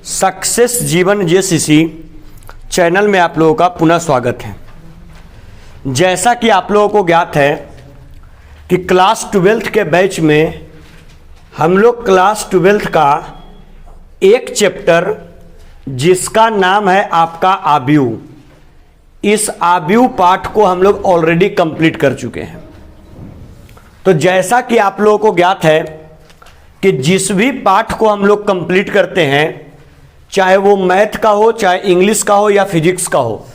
Success जीवन JCC channel में आप लोगों का पुनः स्वागत है। जैसा कि आप लोगों को ज्ञात है कि क्लास 12th के बैच में हम लोग क्लास 12th का एक चैप्टर जिसका नाम है आपका आव्यूह, इस आव्यूह पाठ को हम लोग ऑलरेडी कंप्लीट कर चुके हैं। तो जैसा कि आप लोगों को ज्ञात है कि जिस भी पाठ को हम लोग कंप्लीट करते हैं, चाहे वो मैथ का हो, चाहे इंग्लिश का हो या फिजिक्स का हो,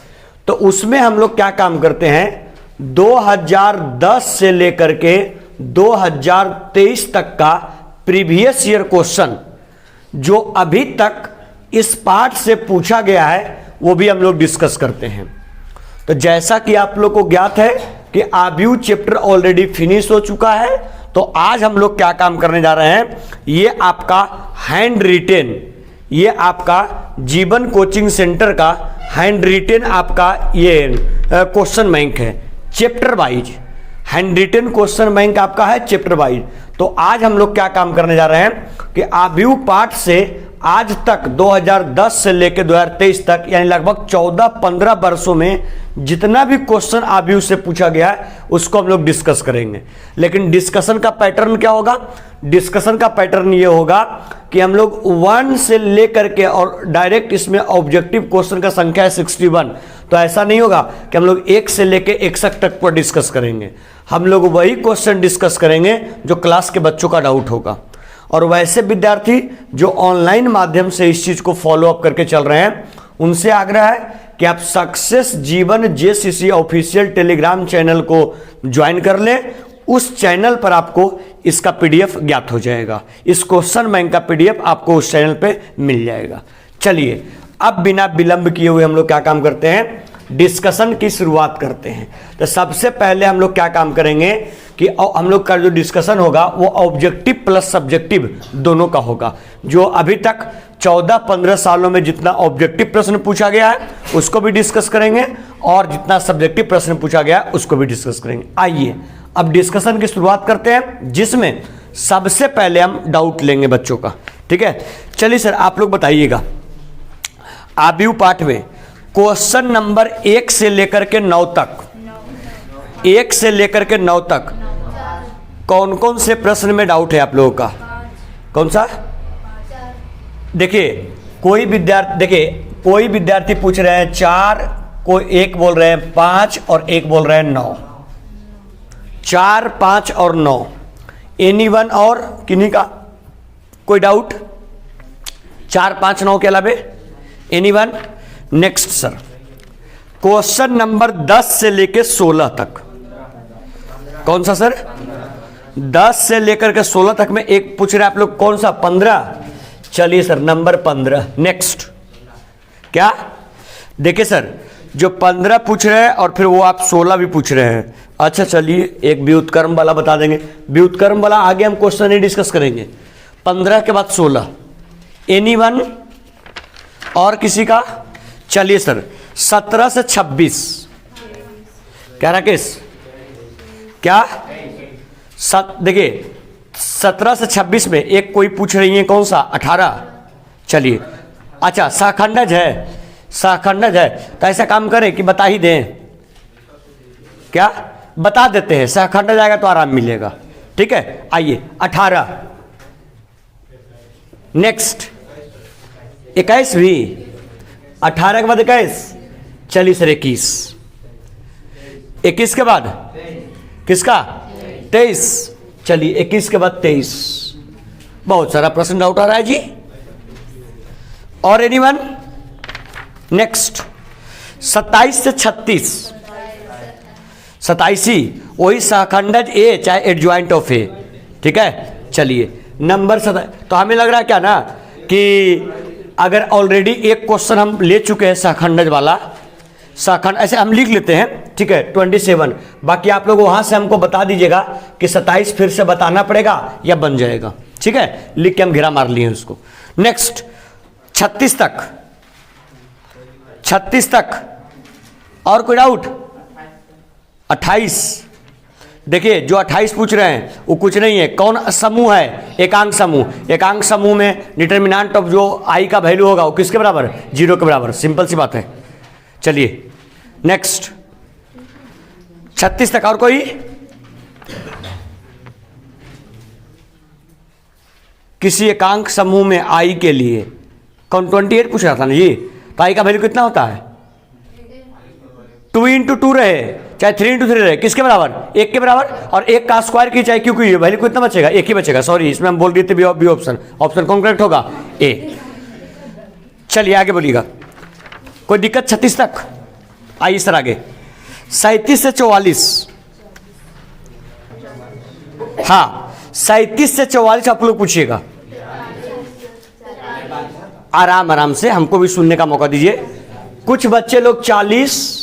तो उसमें हम लोग क्या काम करते हैं, 2010 से लेकर के 2023 तक का प्रीवियस ईयर क्वेश्चन जो अभी तक इस पाठ से पूछा गया है वो भी हम लोग डिस्कस करते हैं। तो जैसा कि आप लोग को ज्ञात है कि आव्यूह चैप्टर ऑलरेडी फिनिश हो चुका है, तो आज हम लोग क्या काम करने जा रहे हैं, ये आपका हैंड रिटेन, ये आपका जीवन कोचिंग सेंटर का हैंड रिटेन आपका ये क्वेश्चन बैंक है, chapter wise hand retain question bank आपका है चैप्टर वाइज। तो आज हम लोग क्या काम करने जा रहे हैं कि आव्यूह पाठ से आज तक 2010 से लेकर 2023 तक यानी लगभग 14-15 वर्षों में जितना भी क्वेश्चन आव्यूह से पूछा गया है उसको हम लोग डिस्कस करेंगे। लेकिन डिस्कशन का पैटर्न क्या होगा, डिस्कशन का पैटर्न ये होगा कि हम लोग 1 से लेकर के और डायरेक्ट इसमें ऑब्जेक्टिव क्वेश्चन का संख्या है 61। तो ऐसा नहीं होगा कि हम लोग 1 से लेकर 61 तक पर डिस्कस करेंगे, हम लोग वही क्वेश्चन डिस्कस करेंगे जो क्लास के बच्चों का डाउट होगा। और वैसे विद्यार्थी जो ऑनलाइन माध्यम से इस चीज को फॉलो अप करके चल रहे हैं, उनसे आग्रह है कि आप सक्सेस जीवन जेसीसी ऑफिशियल टेलीग्राम चैनल को ज्वाइन कर लें। उस चैनल पर आपको इसका पीडीएफ ज्ञात हो जाएगा, इस क्वेश्चन बैंक का पीडीएफ आपको उस चैनल पे मिल जाएगा। चलिए अब बिना विलंब किए हुए हम लोग क्या काम करते हैं, डिस्कशन की शुरुआत करते हैं। तो सबसे पहले हम लोग क्या काम करेंगे कि हम लोग का जो डिस्कशन होगा वो ऑब्जेक्टिव प्लस सब्जेक्टिव दोनों का होगा। जो अभी तक 14-15 सालों में जितना ऑब्जेक्टिव प्रश्न पूछा गया है उसको भी डिस्कस करेंगे और जितना सब्जेक्टिव प्रश्न पूछा गया है उसको भी डिस्कस करेंगे। आइए अब डिस्कशन की शुरुआत करते हैं, जिसमें सबसे पहले हम डाउट लेंगे बच्चों का। ठीक है, चलिए सर आप लोग बताइएगा, आव्यूह पाठ में क्वेश्चन नंबर 1 से लेकर के 9 तक, 1 से लेकर के 9 तक कौन कौन से प्रश्न में डाउट है आप लोगों का? कौन सा? देखिए कोई विद्यार्थी पूछ रहे हैं 4, कोई एक बोल रहे हैं 5 और एक बोल रहे हैं 9। 4, 5 और 9 एनीवन और किन्हीं का कोई डाउट? 4, 5, 9 के अलावे anyone? Next sir, question number 10 से लेकर 16 तक, कौन सा सर? 10 से लेकर के 16 तक में एक पूछ रहे हैं आप लोग, कौन सा? 15। चलिए सर नंबर 15। नेक्स्ट क्या? देखिए सर जो 15 पूछ रहे हैं और फिर वो आप 16 भी पूछ रहे हैं। अच्छा चलिए एक व्युत्क्रम वाला बता देंगे, व्युत्क्रम वाला आगे हम क्वेश्चन नहीं डिस्कस करेंगे। 15 के बाद 16 एनीवन और किसी का? चलिए सर 17 से 26 क्या राकेश? क्या देखिए 17 से 26 में एक कोई पूछ रही है, कौन सा? 18। चलिए अच्छा सहखंडज है, सहखंडज है तो ऐसा काम करें कि बता ही दें, क्या बता देते हैं, सहखंडज आएगा तो आराम मिलेगा। ठीक है आइए 18। नेक्स्ट 21 भी, 18 के बाद 21। चलिए सर 21। 21 के बाद किसका? 23। चलिए 21 के बाद 23। बहुत सारा प्रश्न डाउट आ रहा है जी। और एनीवन? नेक्स्ट 27 से 36, 27 ही वही सहखंडज ए चाहे एडजॉइंट ऑफ ए। ठीक है चलिए नंबर 27। तो हमें लग रहा है क्या ना कि अगर ऑलरेडी एक क्वेश्चन हम ले चुके हैं सहखंडज वाला, सहखंड ऐसे हम लिख लेते हैं। ठीक है 27। बाकी आप लोग वहां से हमको बता दीजिएगा कि 27 फिर से बताना पड़ेगा या बन जाएगा। ठीक है लिख के हम घेरा मार लिए उसको। नेक्स्ट 36 तक, 36 तक और कोई डाउट? 28 देखिए जो 28 पूछ रहे हैं वो कुछ नहीं है। कौन समूह है? एकांक समूह। एकांक समूह में डिटर्मिनेंट ऑफ जो आई का वैल्यू होगा वो किसके बराबर? 0 के बराबर। सिंपल सी बात है। चलिए नेक्स्ट 36 तक। और कोई? किसी एकांक समूह में आई के लिए कौन 28 पूछ रहा था ना जी, तो आई का वैल्यू कितना होता है? 2 इंटू 2 रहे चाहे 3 इंटू 3 रहे, किसके बराबर? 1 के बराबर। और 1 का स्क्वायर की चाहे क्यों की वैल्यू कितना बचेगा? 1 ही बचेगा। सॉरी, इसमें हम बोल दिए थे बी ऑप्शन। ऑप्शन कौन करेक्ट होगा? ए। चलिए आगे बोलिएगा। कोई दिक्कत 36 तक? आइए सर आगे 37 से 44। हाँ 37 से 44 आप लोग पूछिएगा। आराम आराम से, हमको भी सुनने का मौका दीजिए। कुछ बच्चे लोग 40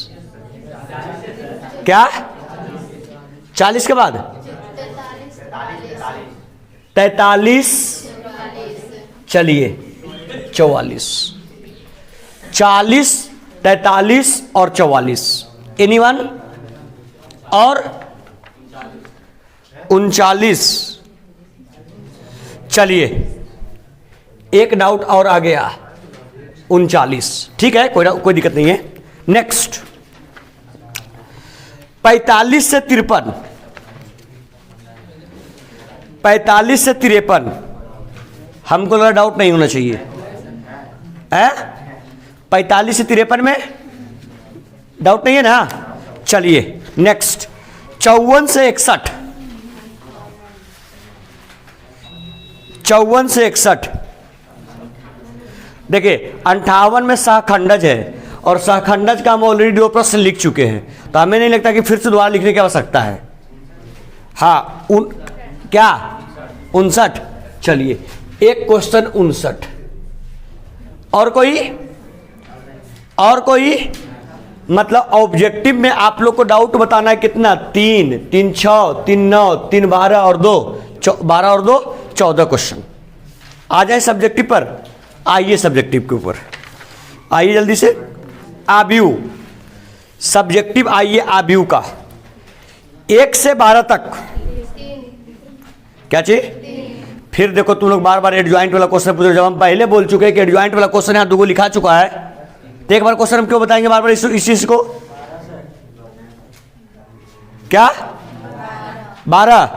क्या 40 के बाद 43, चलिए 44, 40, 43 और 44। एनीवन? और 39। चलिए एक डाउट और आ गया, 39। ठीक है, कोई दिक्कत नहीं है। नेक्स्ट 45 से 53, 45 से 53 हमको लगा डाउट नहीं होना चाहिए है। 45 से 53 में डाउट नहीं है ना। चलिए नेक्स्ट 54 से 61, 54 से 61। देखिए 58 में सहखंडज है और सहखंडज का हम ऑलरेडी 2 प्रश्न लिख चुके हैं, तो हमें नहीं लगता कि फिर से दोबारा लिखने की आवश्यकता है। हाँ क्या 59। चलिए एक क्वेश्चन 59। और कोई मतलब ऑब्जेक्टिव में आप लोग को डाउट बताना है कितना? 3, 3, 6, 3, 9, 3, 12 और 2 12 और 2 14 क्वेश्चन। आ जाए सब्जेक्टिव पर। आइए सब्जेक्टिव के ऊपर आइए जल्दी से। आव्यूह सब्जेक्टिव। आइए आव्यूह का 1 से 12 तक क्या चाहिए? फिर देखो तुम लोग बार बार एडजॉइंट वाला क्वेश्चन पूछ रहे हो, जब हम पहले बोल चुके हैं कि एडजॉइंट वाला क्वेश्चन यहाँ 2 लिखा चुका है, तो एक बार क्वेश्चन हम क्यों बताएंगे बार बार इस चीज को? क्या 12?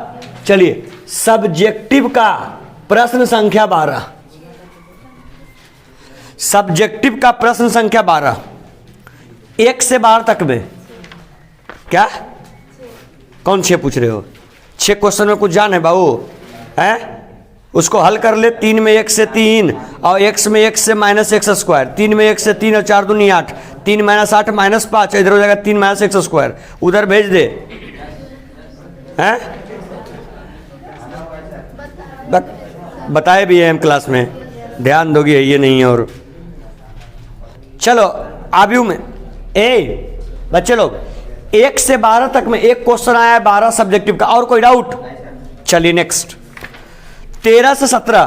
चलिए सब्जेक्टिव का प्रश्न संख्या 12, सब्जेक्टिव का प्रश्न संख्या 12, 1 से 12 तक में क्या कौन 6 पूछ रहे हो? 6 क्वेश्चन में कुछ जान है बाबू है? उसको हल कर ले। 3 में 1 से 3 और x में 1 से -x स्क्वायर, 3 में 1 से 3 और 4 दूनी 8, 3 - 8 -5, इधर हो जाएगा 3 - x स्क्वायर, उधर भेज दे हैं। बताए भी है हम क्लास में, ध्यान दोगे ये नहीं है। और चलो आव्यूह में बच्चे लोग 1 से 12 तक में एक क्वेश्चन आया है 12 सब्जेक्टिव का। और कोई डाउट? चलिए नेक्स्ट 13 से 17।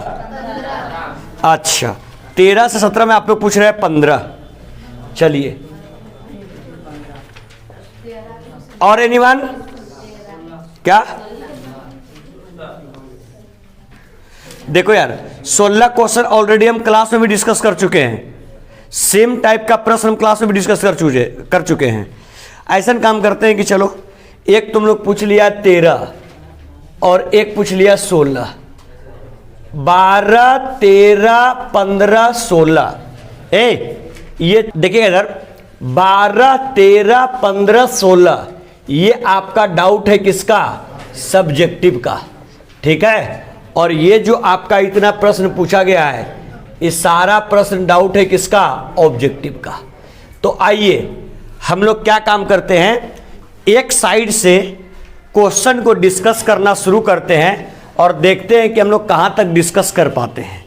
अच्छा 13 से 17 में आप लोग पूछ रहे हैं 15। चलिए और एनीवन? क्या देखो यार 16 क्वेश्चन ऑलरेडी हम क्लास में भी डिस्कस कर चुके हैं। सेम टाइप का प्रश्न हम क्लास में भी डिस्कस कर चुके हैं। ऐसा काम करते हैं कि चलो एक तुम लोग पूछ लिया 13 और एक पूछ लिया 16। 12, 13, 15, 16। ये देखिएगा इधर 12, 13, 15, 16 ये आपका डाउट है किसका? सब्जेक्टिव का। ठीक है, और ये जो आपका इतना प्रश्न पूछा गया है ये सारा प्रश्न डाउट है किसका? ऑब्जेक्टिव का। तो आइए हम लोग क्या काम करते हैं, एक साइड से क्वेश्चन को डिस्कस करना शुरू करते हैं और देखते हैं कि हम लोग कहां तक डिस्कस कर पाते हैं।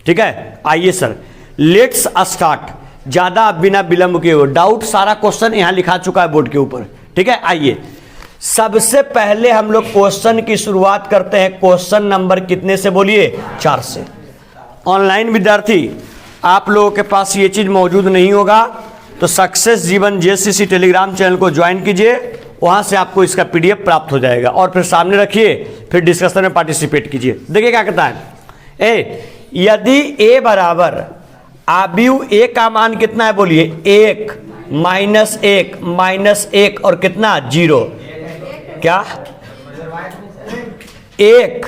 ठीक है, आइए सर लेट्स स्टार्ट। ज्यादा बिना विलंब के हो, डाउट सारा क्वेश्चन यहां लिखा चुका है बोर्ड के ऊपर। ठीक है, आइए सबसे पहले हम लोग क्वेश्चन की शुरुआत करते हैं। क्वेश्चन नंबर कितने से बोलिए? 4 से। ऑनलाइन विद्यार्थी आप लोगों के पास ये चीज मौजूद नहीं होगा तो सक्सेस जीवन JCC टेलीग्राम चैनल को ज्वाइन कीजिए, वहाँ से आपको इसका PDF प्राप्त हो जाएगा और फिर सामने रखिए, फिर डिस्कशन में पार्टिसिपेट कीजिए। देखिए क्या कहता है, यदि a बराबर आव्यूह a का मान कितना है, बोलिए 1 -1 -1 और कितना 0, क्या 1,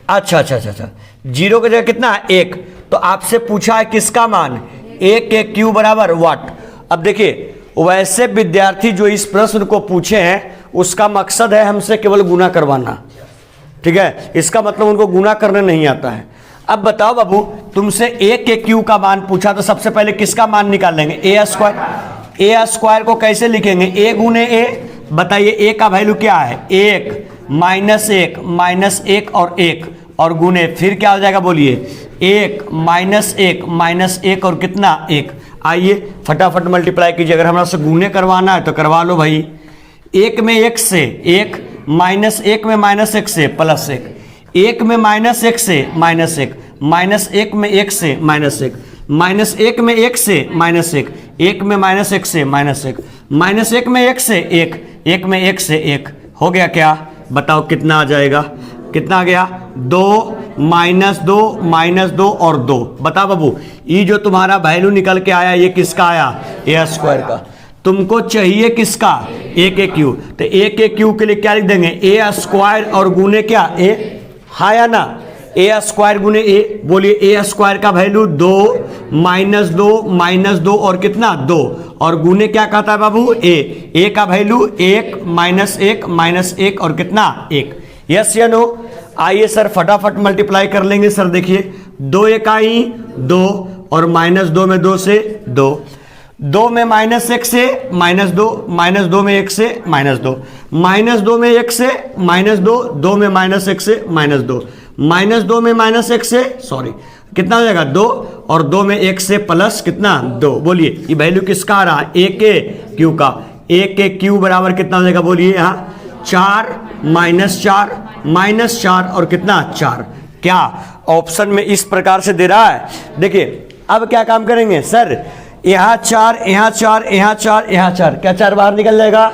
अच्छा, 0 की जगह कितना है 1, तो आपसे पूछा है किसका मान, a के क्यू बराबर वाट। अब देखिए वैसे विद्यार्थी जो इस प्रश्न को पूछे हैं उसका मकसद है हमसे केवल गुना करवाना, ठीक है, इसका मतलब उनको गुना करने नहीं आता है। अब बताओ बाबू, तुमसे a के क्यू का मान पूछा तो सबसे पहले किसका मान निकाल लेंगे, a स्क्वायर। a स्क्वायर को कैसे लिखेंगे, a गुने a। बताइए a का वैल्यू क्या है 1 -1 और 1 और गुने फिर क्या हो जाएगा, बोलिए 1 -1 और कितना 1। आइए फटाफट मल्टीप्लाई कीजिए। अगर हमारा से गुने करवाना है तो करवा लो भाई। 1 में 1 से 1, -1 में -1 से +1, 1 में -1 से -1, -1 में 1 से -1, -1 में 1 से -1, 1 में -1 से -1, -1 में 1 से 1, 1 में 1 से 1 हो गया क्या, बताओ कितना आ जाएगा, कितना आ गया 2 -2 और 2। बताओ बाबू, ये जो तुम्हारा वैल्यू निकल के आया ये किसका आया, a स्क्वायर का। तुमको चाहिए किसका, a के क्यू, तो a के क्यू के लिए क्या लिख देंगे, a स्क्वायर और गुने क्या a, हाँ या ना, a स्क्वायर गुने a। बोलिए a स्क्वायर का वैल्यू 2 -2 और कितना 2 और गुने क्या कहता है बाबू a का वैल्यू 1 -1 और कितना 1। यस या नो। आइए सर फटाफट मल्टीप्लाई कर लेंगे। सर देखिए 2 एकाई 2 और -2 में 2 से 2, 2 में -1 से -2, -2 में 1 से -2, -2 में 1 से -2, 2 में -1 से -2, -2 में -1 से सॉरी कितना हो जाएगा 2 और 2 में 1 से प्लस कितना 2। बोलिए ये वैल्यू किसका आ रहा है, a के क्यू का। a के क्यू बराबर कितना हो जाएगा, बोलिए यहाँ 4 -4 और कितना 4। क्या ऑप्शन में इस प्रकार से दे रहा है। देखिए अब क्या काम करेंगे सर, यहाँ 4 यहाँ 4 यहाँ 4 यहाँ 4, क्या 4 बाहर निकल जाएगा,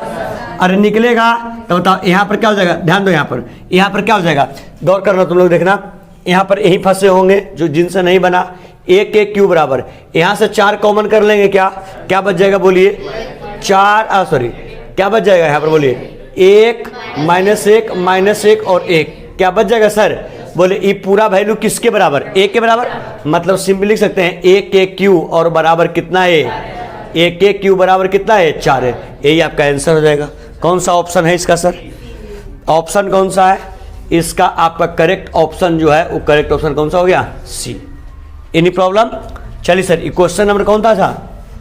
अरे निकलेगा तो बताओ यहाँ पर क्या हो जाएगा, ध्यान दो यहाँ पर क्या हो जाएगा, गौर करना तुम लोग, देखना यहाँ पर यही फंसे होंगे जो जिनसे नहीं बना। a के क्यू बराबर यहाँ से 4 कॉमन कर लेंगे, क्या बच जाएगा, बोलिए 4 सॉरी क्या बच जाएगा यहाँ पर, बोलिए 1 -1 और 1, क्या बच जाएगा सर, बोले ये पूरा वैल्यू किसके बराबर, a के बराबर। मतलब सिंपल लिख सकते हैं a के क्यू और बराबर कितना है, a के क्यू बराबर कितना है 4 है। यही आपका आंसर हो जाएगा। कौन सा ऑप्शन है इसका सर, ऑप्शन कौन सा है इसका, आपका करेक्ट ऑप्शन जो है वो करेक्ट ऑप्शन कौन सा हो गया, सी। Any problem. चलिए सर क्वेश्चन नंबर कौन था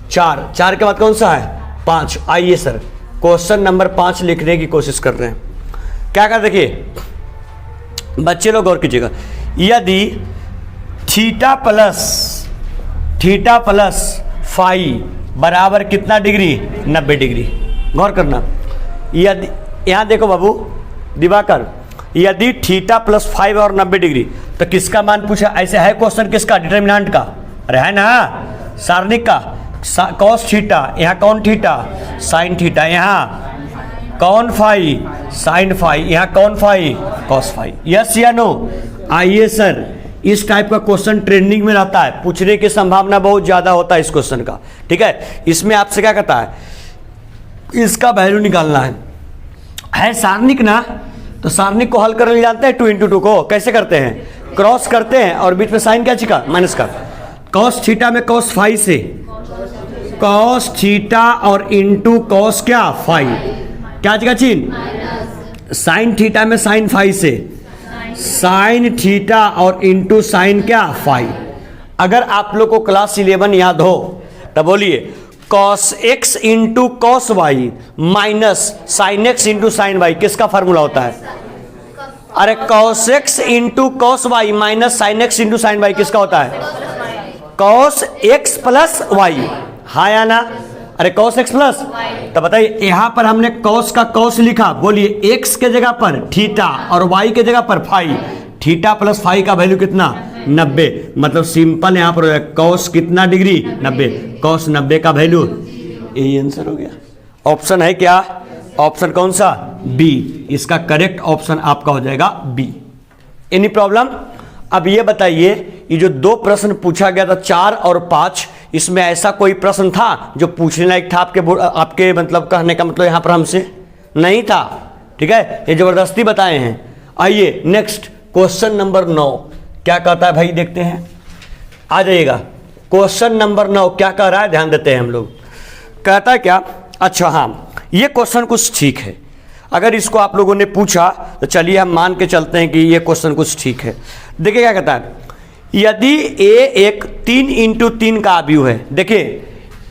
4 के बाद कौन सा है 5। आइए सर क्वेश्चन नंबर 5 लिखने की कोशिश कर रहे हैं। क्या कर, देखिए बच्चे लोग गौर कीजिएगा, यदि थीटा प्लस फाई बराबर कितना डिग्री 90 डिग्री। गौर करना, यदि यहाँ देखो बाबू दिवाकर, यदि थीटा प्लस 5 और 90 डिग्री तो किसका मान पूछा, ऐसे है क्वेश्चन किसका, डिटर्मिनेंट का, अरे है ना सारणिक का। कॉस थीटा, यहाँ कौन थीटा साइन थीटा, यहाँ कौन फाई साइन फाई, यहाँ कौन फाई कॉस फाई। यस या नो। आइए सर इस टाइप का क्वेश्चन ट्रेंडिंग में रहता है, पूछने की संभावना बहुत ज्यादा होता है इस क्वेश्चन का, ठीक है। इसमें आपसे क्या कहता है, इसका वैल्यू निकालना है सारणिक ना, तो सारणिक को हल करने जानते हैं 2 × 2 को कैसे करते हैं, क्रॉस करते हैं और बीच में साइन क्या चिका माइनस का। कॉस थीटा में कॉस फाई से कॉस थीटा और इंटू कॉस क्या फाई, क्या चिका चिन्ह, साइन थीटा में साइन फाई से साइन थीटा और इंटू साइन क्या फाई। अगर आप लोग को क्लास 11 याद हो तो बोलिए cos X into cos Y minus sine X into sine Y किसका फार्मूला होता है, अरे cos X into cos Y minus sine X into sine Y किसका होता है, कॉस एक्स प्लस वाई, हाँ या ना, अरे कॉस एक्स प्लस। तो बताइए यहां पर हमने कॉस का कॉस लिखा, बोलिए एक्स के जगह पर थीटा और वाई के जगह पर फाई, थीटा प्लस फाई का वैल्यू कितना 90, मतलब सिंपल यहां पर कॉस कितना डिग्री 90, कॉस 90 का वैल्यू, यही आंसर हो गया। ऑप्शन है क्या? ऑप्शन कौन सा? बी। इसका करेक्ट ऑप्शन आपका हो जाएगा बी। Any problem? अब ये बताइए, ये जो दो प्रश्न पूछा गया था 4 और 5, इसमें ऐसा कोई प्रश्न था जो पूछने लायक था आपके मतलब कहने का मतलब यहां पर हमसे नहीं था। ठीक है, ये जबरदस्ती बताए हैं। आइए नेक्स्ट क्वेश्चन नंबर 9 क्या कहता है भाई, देखते हैं। आ जाइएगा, क्वेश्चन नंबर 9 क्या कह रहा है, ध्यान देते हैं हम लोग। कहता है क्या? अच्छा हाँ, ये क्वेश्चन कुछ ठीक है। अगर इसको आप लोगों ने पूछा तो चलिए हम मान के चलते हैं कि ये क्वेश्चन कुछ ठीक है। देखिए क्या कहता है, यदि a एक 3 इंटू 3 का आव्यूह है। देखिए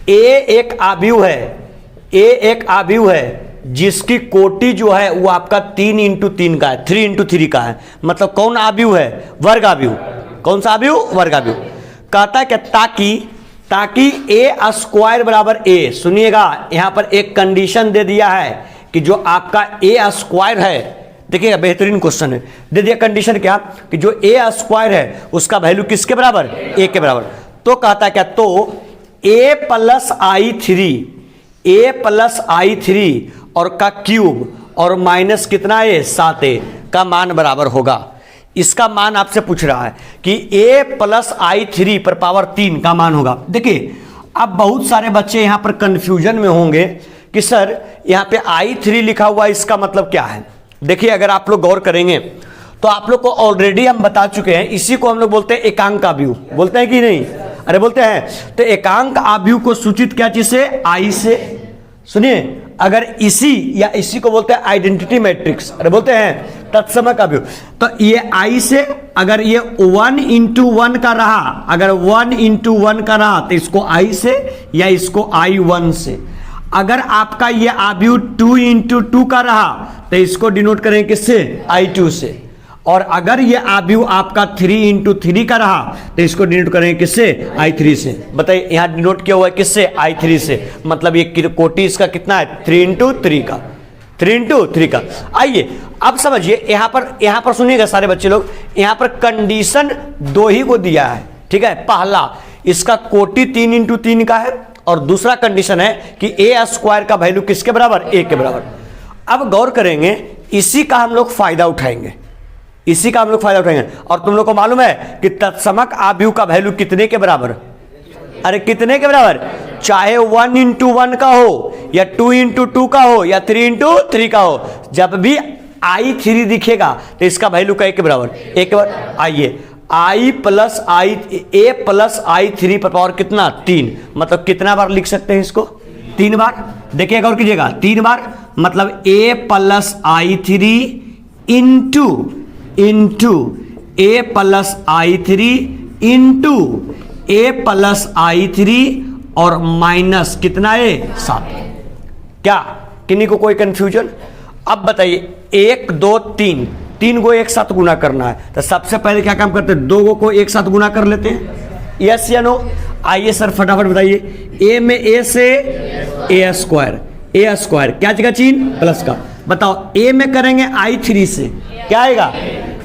a एक आव्यूह है, a एक आव्यूह है जिसकी कोटि जो है वो आपका 3 इंटू 3 का है, 3 इंटू 3 का है। मतलब कौन आव्यूह है? वर्ग आव्यूह। कौन सा आव्यूह? वर्ग आव्यूह। कहता है कि ताकि a स्क्वायर बराबर a, सुनिएगा यहां पर एक कंडीशन दे दिया है कि जो आपका a स्क्वायर है, देखिए बेहतरीन क्वेश्चन है, दे दिया कंडीशन क्या कि जो a स्क्वायर है उसका वैल्यू किसके बराबर? a के बराबर। तो कहता है क्या? तो a प्लस आई थ्री और का क्यूब और माइनस कितना है 7a का मान बराबर होगा। इसका मान आपसे पूछ रहा है कि a प्लस आई थ्री पर पावर 3 का मान होगा। देखिए अब बहुत सारे बच्चे यहां पर कंफ्यूजन में होंगे कि सर यहां पे i3 लिखा हुआ है, इसका मतलब क्या है? देखिए अगर आप लोग गौर करेंगे तो आप लोग को ऑलरेडी हम बता चुके हैं, इसी को हम लोग बोलते हैं एकांक आव्यूह। बोलते हैं कि नहीं? अरे बोलते हैं। तो एकांक आव्यूह को सूचित क्या चीज से? आई से। सुनिए, अगर इसी को बोलते हैं आइडेंटिटी मैट्रिक्स। अरे बोलते हैं तत्समक आव्यूह। तो ये आई से, अगर ये 1 इंटू 1 का रहा, अगर 1 इंटू 1 का रहा तो इसको आई से या इसको I1 से। अगर आपका ये आव्यूह 2 इंटू 2 का रहा तो इसको डिनोट करें किससे? I2 से। और अगर ये आव्यूह आपका 3 इंटू 3 का रहा तो इसको डिनोट करें किससे? I3 से। बताइए यहां डिनोट किया हुआ है किससे? I3 से। मतलब ये कोटि इसका कितना है? 3 इंटू 3 का, 3 इंटू 3 का। आइए अब समझिए, यहां पर सुनिएगा सारे बच्चे लोग, यहां पर कंडीशन 2 ही को दिया है। ठीक है, पहला इसका कोटि 3 इंटू 3 का है और दूसरा कंडीशन है कि a स्क्वायर का वैल्यू किसके बराबर? a के बराबर। अब गौर करेंगे, इसी का हम लोग फायदा उठाएंगे, और तुम लोग को मालूम है कि तत्समक आव्यूह का वैल्यू कितने के बराबर? अरे कितने के बराबर? चाहे 1 इंटू 1 का हो या 2 इंटू 2 का हो या 3 इंटू 3 का हो, जब भी I3 दिखेगा तो इसका वैल्यू क्या के बराबर? a के बराबर। आइए a प्लस I3 पर पावर कितना? 3। मतलब कितना बार लिख सकते हैं इसको? 3 बार। देखिए गौर कीजिएगा, 3 बार मतलब a plus I3 into a plus I3 into a plus I3 और माइनस कितना है? 7। क्या किन्हीं को कोई कंफ्यूजन? अब बताइए 1 2 3 को एक साथ गुना करना है तो सबसे पहले क्या काम करते हैं? 2 को एक साथ गुना कर लेते हैं। यस या नो? आइए सर फटाफट बताइए। a में a से a स्क्वायर क्या जगह चिन्ह? प्लस का। बताओ a में करेंगे I3 से क्या आएगा?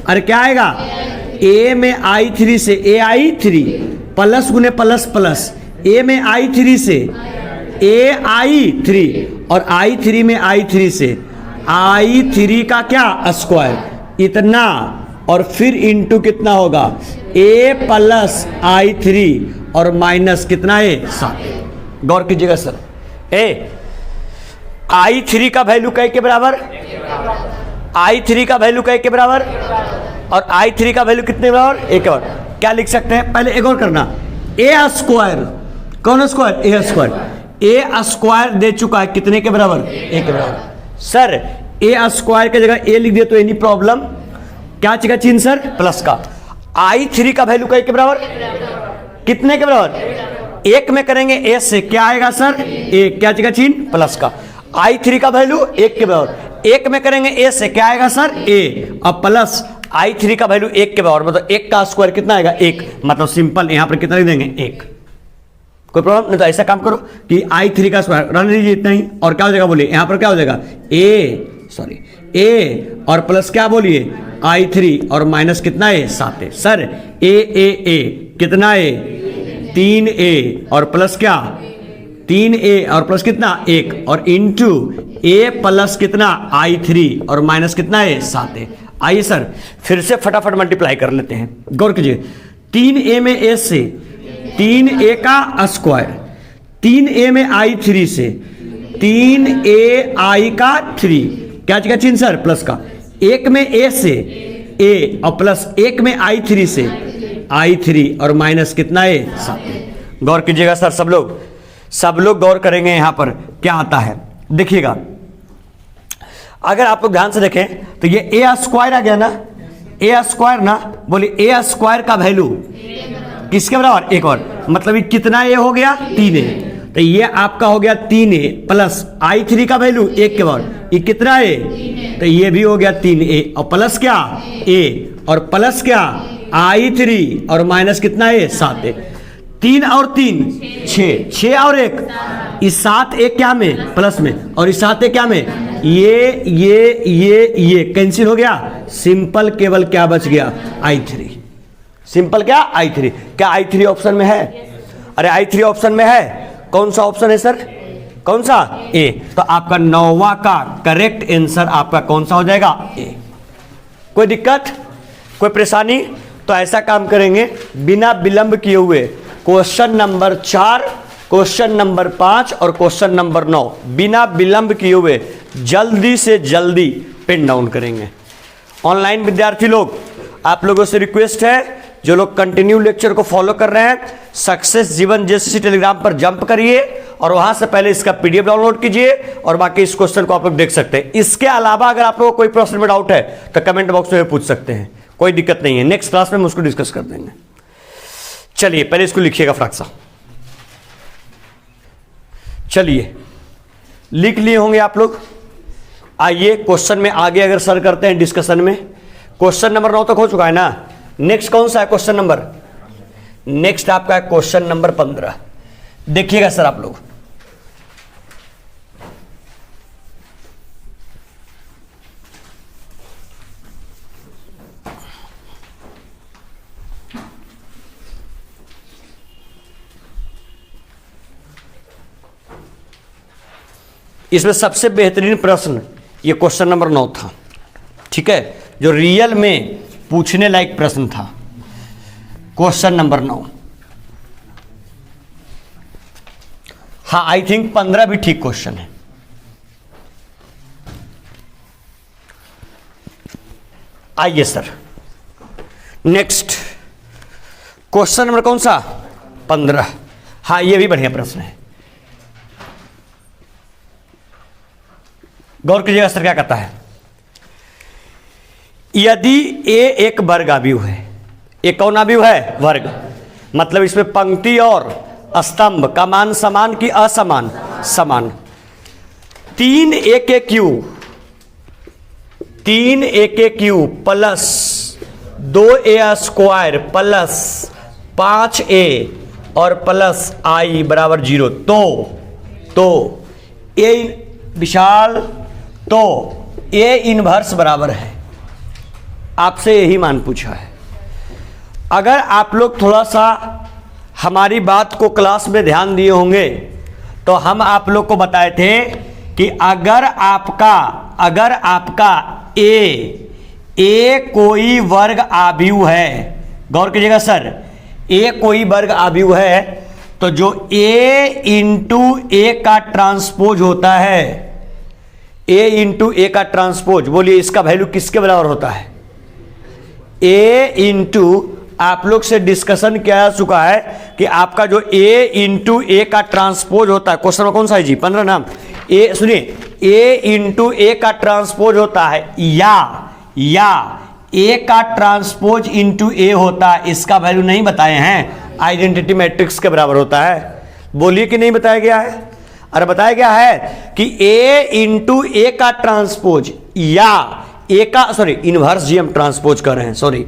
अरे क्या आएगा? a में I3 से AI3 प्लस गुने प्लस प्लस, a में I3 से AI3 और I3 में I3 से I3 का क्या? स्क्वायर इतना, और फिर इंटू कितना होगा? a प्लस I3 और माइनस कितना है? 7। गौर कीजिएगा सर, I3 का वैल्यू क्या के बराबर? I3 का वैल्यू क्या के बराबर? और I3 का वैल्यू कितने बराबर? a के बराबर। क्या लिख सकते हैं? पहले एक और करना, a स्क्वायर। कौन square? a square. a square दे चुका है कितने के बराबर? a के बराबर। सर a स्क्वायर की जगह a लिख दिया तो एनी प्रॉब्लम? क्या जगह चिन्ह सर? प्लस का। I3 का वैल्यू क्या के बराबर? कितने के बराबर? 1 में करेंगे a से क्या आएगा सर? a। क्या जगह चिन्ह? प्लस का। I3 का वैल्यू 1 के बराबर, 1 में करेंगे a से क्या आएगा सर? a। अब प्लस I3 का वैल्यू 1 के बराबर, मतलब 1 का स्क्वायर कितना आएगा? 1। मतलब सिंपल यहां पर कितना लिख देंगे? 1। कोई प्रॉब्लम नहीं? तो ऐसा काम करो कि I3 का स्क्वायर रन लीजिए इतना ही, और क्या हो जाएगा बोलिए? यहां पर क्या हो जाएगा? a और प्लस क्या बोलिए? I3 और माइनस कितना है? 7 है। सर a कितना है? 3a और प्लस क्या? 3a और प्लस कितना 1 और इंटू a प्लस कितना i3 और माइनस कितना है 7a। आइए सर फिर से फटाफट मल्टीप्लाई कर लेते हैं, गौर कीजिए। 3a में a से 3a का स्क्वायर, 3a में i3 से 3ai का 3, क्या का चिन्ह सर प्लस का, 1 में a से a और प्लस 1 में i3 से i3 और माइनस कितना है 7। गौर कीजिएगा सर, सब लोग गौर करेंगे यहां पर क्या आता है। देखिएगा अगर आप लोग ध्यान से देखें तो ये a स्क्वायर आ गया ना, a स्क्वायर ना, बोलिए a स्क्वायर का वैल्यू किसके बराबर 1 और, मतलब ये कितना a हो गया 3a, तो ये आपका हो गया 3a प्लस i3 का वैल्यू 1 के बराबर, ये कितना है, तो ये भी हो गया 3a और प्लस क्या a और प्लस क्या i3 और माइनस कितना है 7a। 3 और 3 6 और 1 इस 7 एक क्या में प्लस में और इस 7 एक क्या में, ये कैंसिल हो गया, सिंपल केवल क्या बच गया i3, सिंपल क्या i3। क्या i3 ऑप्शन में है, अरे i3 ऑप्शन में है, कौन सा ऑप्शन है सर, कौन सा ए, तो आपका 9वां का करेक्ट आंसर आपका कौन सा हो जाएगा ए। कोई दिक्कत कोई परेशानी, तो ऐसा काम करेंगे बिना विलंब किए हुए क्वेश्चन नंबर 4, क्वेश्चन नंबर 5 और क्वेश्चन नंबर 9 बिना विलंब किए हुए जल्दी से जल्दी पिन डाउन करेंगे। ऑनलाइन विद्यार्थी लोग, आप लोगों से रिक्वेस्ट है, जो लोग कंटिन्यू लेक्चर को फॉलो कर रहे हैं, सक्सेस जीवन जेसीसी टेलीग्राम पर जंप करिए और वहां से पहले इसका पीडीएफ डाउनलोड कीजिए और बाकी इस क्वेश्चन को आप लोग देख सकते हैं। इसके अलावा अगर आप लोगों को कोई प्रश्न में डाउट है तो कमेंट बॉक्स में पूछ सकते हैं, कोई दिक्कत नहीं है, नेक्स्ट क्लास में हम उसको डिस्कस कर देंगे। चलिए पहले इसको लिखिएगा फ्रैक्शन, चलिए लिख लिए होंगे आप लोग। आइए क्वेश्चन में आगे अगर सर करते हैं डिस्कशन में। क्वेश्चन नंबर 9 तक हो चुका है ना, नेक्स्ट कौन सा है क्वेश्चन नंबर, नेक्स्ट आपका है क्वेश्चन नंबर 15। देखिएगा सर आप लोग, इसमें सबसे बेहतरीन प्रश्न ये क्वेश्चन नंबर 9 था, ठीक है, जो रियल में पूछने लायक प्रश्न था। क्वेश्चन नंबर 9, हाँ आई थिंक 15 भी ठीक क्वेश्चन है। आइए सर नेक्स्ट क्वेश्चन नंबर कौन सा 15, हाँ ये भी बढ़िया प्रश्न है। गौर कीजिएगा सर क्या कहता है, यदि a एक वर्ग आव्यूह है, एक कौन आव्यूह है वर्ग, मतलब इसमें पंक्ति और स्तंभ का मान समान कि असमान, समान। 3a cube plus 2a square plus 5a और प्लस i बराबर 0, तो a विशाल, तो a इनवर्स बराबर है। आपसे यही मान पूछा है। अगर आप लोग थोड़ा सा हमारी बात को क्लास में ध्यान दिए होंगे तो हम आप लोग को बताए थे कि अगर आपका a कोई वर्ग आव्यूह है, गौर कीजिएगा सर, a कोई वर्ग आव्यूह है तो जो a इंटू a का ट्रांसपोज होता है, a इंटू a का ट्रांसपोज, बोलिए इसका वैल्यू किसके बराबर होता है, a इंटू, आप लोग से डिस्कशन किया जा चुका है कि आपका जो a इंटू a का ट्रांसपोज होता है, क्वेश्चन में कौन सा है जी 15 नाम, a सुनिए, a इंटू a का ट्रांसपोज होता है या a का ट्रांसपोज इंटू a होता है, इसका वैल्यू नहीं बताए हैं, आइडेंटिटी मैट्रिक्स के बराबर होता है। बोलिए कि नहीं बताया गया है, अरे बताया गया है कि a इंटू a का ट्रांसपोज या a का, सॉरी इनवर्स जी हम ट्रांसपोज कर रहे हैं, sorry,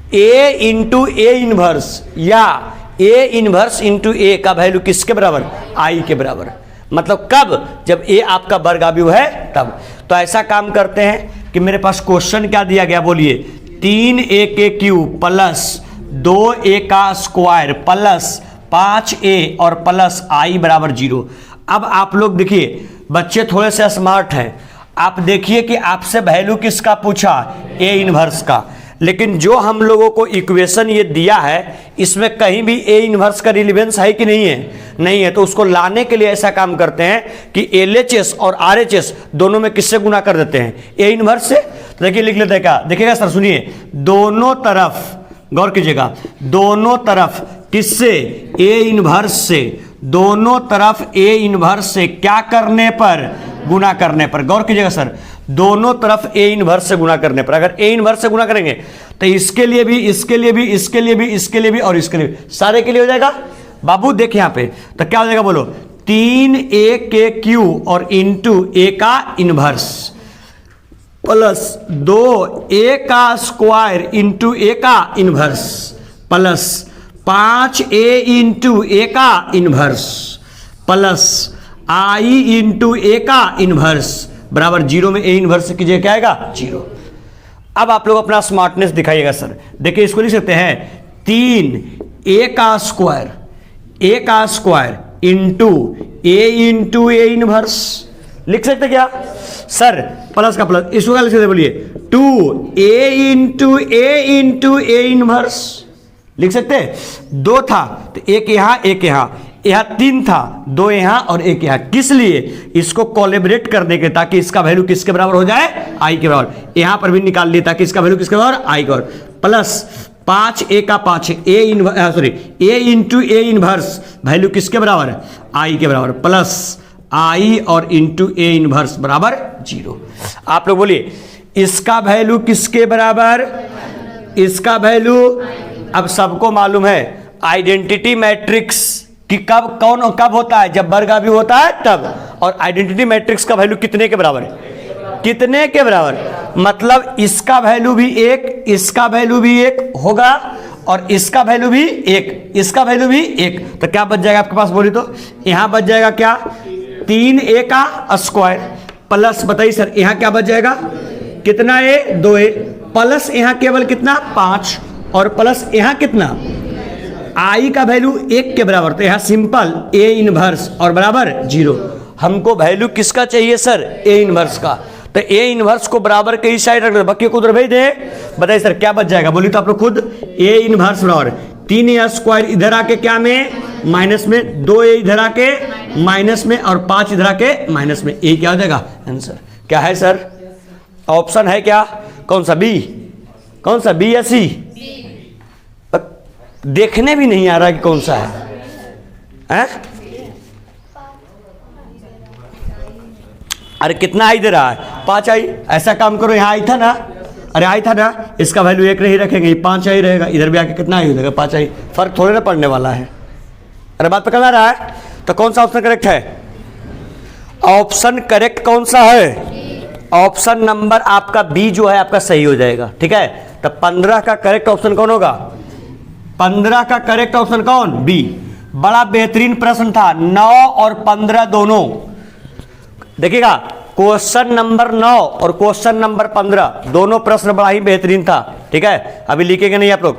a into a inverse या a इनवर्स इंटू a का वैल्यू किसके बराबर, i के बराबर। मतलब कब, जब a आपका वर्ग आव्यूह है तब। तो ऐसा काम करते हैं कि मेरे पास क्वेश्चन क्या दिया गया, बोलिए 3a के क्यूब प्लस 2a का स्क्वायर प्लस 5a और प्लस i बराबर 0। अब आप लोग देखिए, बच्चे थोड़े से स्मार्ट हैं, आप देखिए कि आपसे वैल्यू किसका पूछा, a इनवर्स का, लेकिन जो हम लोगों को इक्वेशन ये दिया है इसमें कहीं भी a इनवर्स का रिलेवेंस है कि नहीं है, नहीं है। तो उसको लाने के लिए ऐसा काम करते हैं कि LHS और RHS दोनों में किससे गुना कर देते हैं, a इनवर्स से। तो देखिए लिख लेते हैं क्या, देखिएगा सर सुनिए, दोनों तरफ गौर कीजिएगा, दोनों तरफ किससे, a इनवर्स से, दोनों तरफ a इनवर्स से क्या करने पर, गुना करने पर। गौर कीजिएगा सर, दोनों तरफ a इनवर्स से गुना करने पर। अगर a इनवर्स से गुना करेंगे तो इसके लिए भी, इसके लिए भी, इसके लिए भी, इसके लिए भी और इसके लिए भी, सारे के लिए हो जाएगा। बाबू देख यहां पे, तो क्या हो जाएगा बोलो, 3a के क्यू और इंटू a का इनवर्स प्लस 2a का स्क्वायर इंटू a का inverse plus 5a into a का inverse plus i into a का इनवर्स बराबर 0 में a इनवर्स कीजिए क्या आएगा, 0। अब आप लोग अपना स्मार्टनेस दिखाइएगा सर। देखिए इसको लिख सकते हैं 3a का स्क्वायर इंटू a इनवर्स, लिख सकते क्या सर, प्लस का प्लस, इसको क्या लिख सकते बोलिए, 2a इंटू a इनवर्स, लिख सकते। 2 था तो एक यहां एक यहां, 3 था, 2 यहां और 1 यहां, किस लिए, इसको कोलैबोरेट करने के, ताकि इसका वैल्यू किसके बराबर हो जाए, i के बराबर। यहां पर भी निकाल लिए ताकि इसका वैल्यू किसके बराबर, i के बराबर, प्लस 5a का 5 a into a inverse value किसके बराबर है, i के बराबर, प्लस i और इंटू a इनवर्स बराबर 0। आप लोग बोलिए इसका वैल्यू किसके बराबर, इसका वैल्यू, अब सबको मालूम है आइडेंटिटी मैट्रिक्स कि कब होता है, जब वर्ग भी होता है तब। और आइडेंटिटी मैट्रिक्स का वैल्यू कितने के बराबर है, कितने के बराबर, मतलब इसका वैल्यू भी 1, इसका वैल्यू भी 1 होगा और इसका वैल्यू भी 1, इसका वैल्यू भी 1। तो क्या बच जाएगा आपके पास बोली तो, यहां बच जाएगा क्या, 3a का स्क्वायर प्लस, बताइए सर यहां क्या बच जाएगा, कितना a, 2a, प्लस यहां केवल कितना 5 और प्लस यहां कितना, i का वैल्यू 1 के बराबर, तो यहां सिंपल a इनवर्स और बराबर 0। हमको वैल्यू किसका चाहिए सर, a इनवर्स का, तो a इनवर्स को बराबर के इस साइड रख दो, बाकी को उधर भेज दे। बताइए सर क्या बच जाएगा, बोलिए तो आप लोग खुद, a इनवर्स बराबर 3a स्क्वायर इधर आके क्या में, माइनस में, 2a इधर आके माइनस में और 5 इधर आके माइनस में, a क्या हो जाएगा आंसर। क्या है सर, ऑप्शन है क्या, कौन सा बी, कौन सा बी या सी, देखने भी नहीं आ रहा कि कौन सा है? अरे कितना आई दे रहा है, 5 आई। ऐसा काम करो, यहाँ आई था ना, अरे आई था ना, इसका वैल्यू 1 नहीं रखेंगे, 5 आई रहेगा, इधर भी आके कितना आई हो जाएगा, 5 आई, फर्क थोड़े ना पड़ने वाला है। अरे बात पकड़ रहा है, तो कौन सा ऑप्शन करेक्ट है, ऑप्शन करेक्ट कौन सा है, ऑप्शन नंबर आपका बी जो है आपका सही हो जाएगा, ठीक है। तो 15 का करेक्ट ऑप्शन कौन होगा, 15 का करेक्ट ऑप्शन कौन, बी। बड़ा बेहतरीन प्रश्न था, 9 और 15 दोनों, देखिएगा क्वेश्चन नंबर 9 और क्वेश्चन नंबर 15 दोनों प्रश्न बड़ा ही बेहतरीन था, ठीक है। अभी लिखेंगे नहीं आप लोग।